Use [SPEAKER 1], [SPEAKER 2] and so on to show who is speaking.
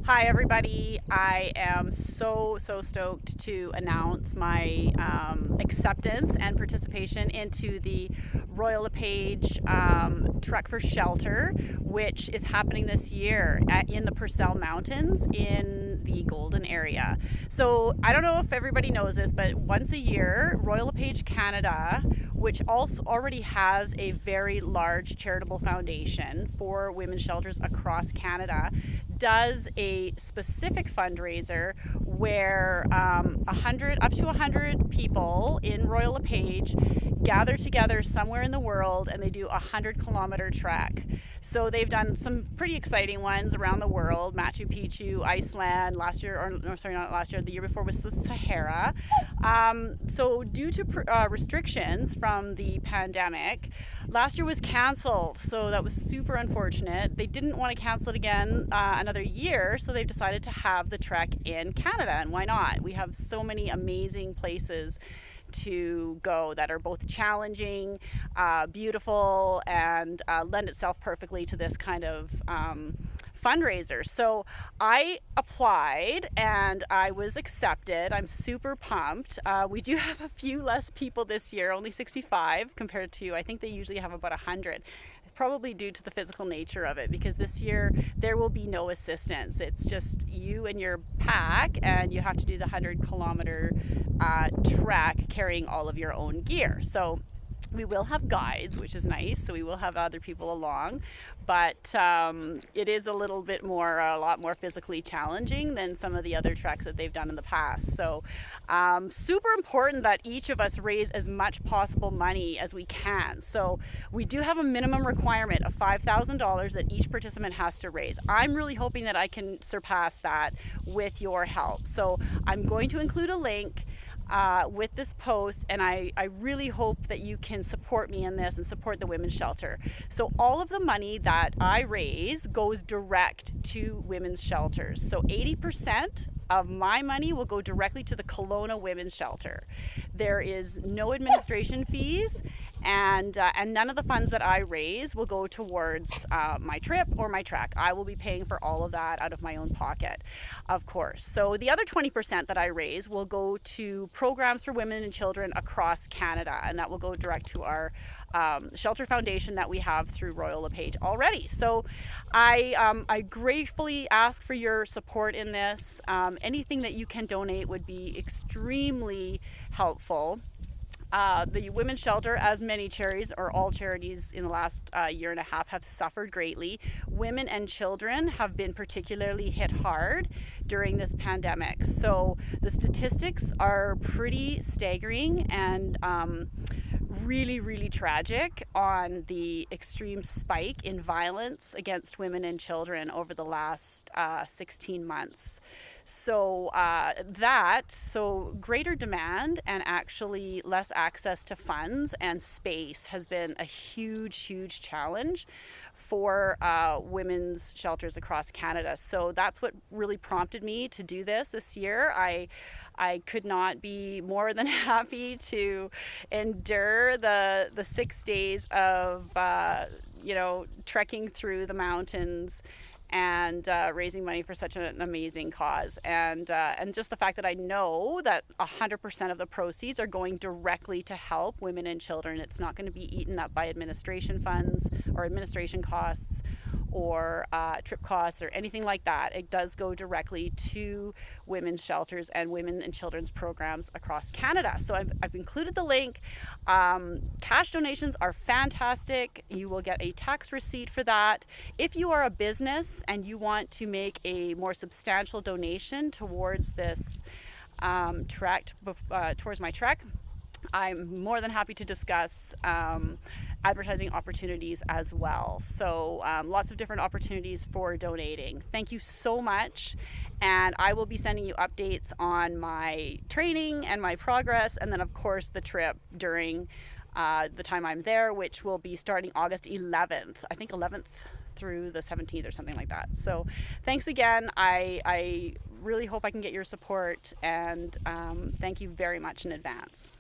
[SPEAKER 1] Hi, everybody. I am so stoked to announce my acceptance and participation into the Royal LePage Trek for Shelter, which is happening this year in the Purcell Mountains in the Golden area. So I don't know if everybody knows this, but once a year, Royal LePage Canada, which also already has a very large charitable foundation for women's shelters across Canada, does a specific fundraiser where 100 up to 100 people in Royal LePage gather together somewhere in the world, and they do a 100-kilometer trek. So they've done some pretty exciting ones around the world: Machu Picchu, Iceland last year, or no, sorry, not last year, the year before was the Sahara. So due to restrictions from the pandemic, last year was canceled, so that was super unfortunate. They didn't want to cancel it again another year, so they've decided to have the trek in Canada. And why not? We have so many amazing places to go that are both challenging, beautiful, and lend itself perfectly to this kind of fundraiser. So I applied and I was accepted. I'm super pumped. We do have a few less people this year, only 65 compared to, I think they usually have about 100. Probably due to the physical nature of it, because this year there will be no assistance. It's just you and your pack, and you have to do the 100-kilometer trek carrying all of your own gear. So we will have guides, which is nice. So we will have other people along, but it is a lot more physically challenging than some of the other treks that they've done in the past. So super important that each of us raise as much possible money as we can. So we do have a minimum requirement of $5,000 that each participant has to raise. I'm really hoping that I can surpass that with your help. So I'm going to include a link with this post, and I really hope that you can support me in this and support the women's shelter. So all of the money that I raise goes direct to women's shelters. So 80% of my money will go directly to the Kelowna Women's Shelter. There is no administration fees, and none of the funds that I raise will go towards my trip or my trek. I will be paying for all of that out of my own pocket, of course. So the other 20% that I raise will go to programs for women and children across Canada, and that will go direct to our shelter foundation that we have through Royal LePage already. So I gratefully ask for your support in this. Anything that you can donate would be extremely helpful. The women's shelter, as many charities or all charities in the last year and a half, have suffered greatly. Women and children have been particularly hit hard during this pandemic. So the statistics are pretty staggering and really tragic on the extreme spike in violence against women and children over the last 16 months. So greater demand and actually less access to funds and space has been a huge challenge for women's shelters across Canada. So that's what really prompted me to do this year. I could not be more than happy to endure the 6 days of trekking through the mountains and raising money for such an amazing cause, and just the fact that I know that 100% of the proceeds are going directly to help women and children. It's not going to be eaten up by administration funds or administration costs or trip costs or anything like that. It does go directly to women's shelters and women and children's programs across Canada. So I've included the link. Cash donations are fantastic. You will get a tax receipt for that. If you are a business and you want to make a more substantial donation towards this towards my trek, I'm more than happy to discuss advertising opportunities as well. So lots of different opportunities for donating. Thank you so much. And I will be sending you updates on my training and my progress, and then of course the trip during the time I'm there, which will be starting August 11th. I think 11th through the 17th or something like that. So thanks again. I really hope I can get your support, and thank you very much in advance.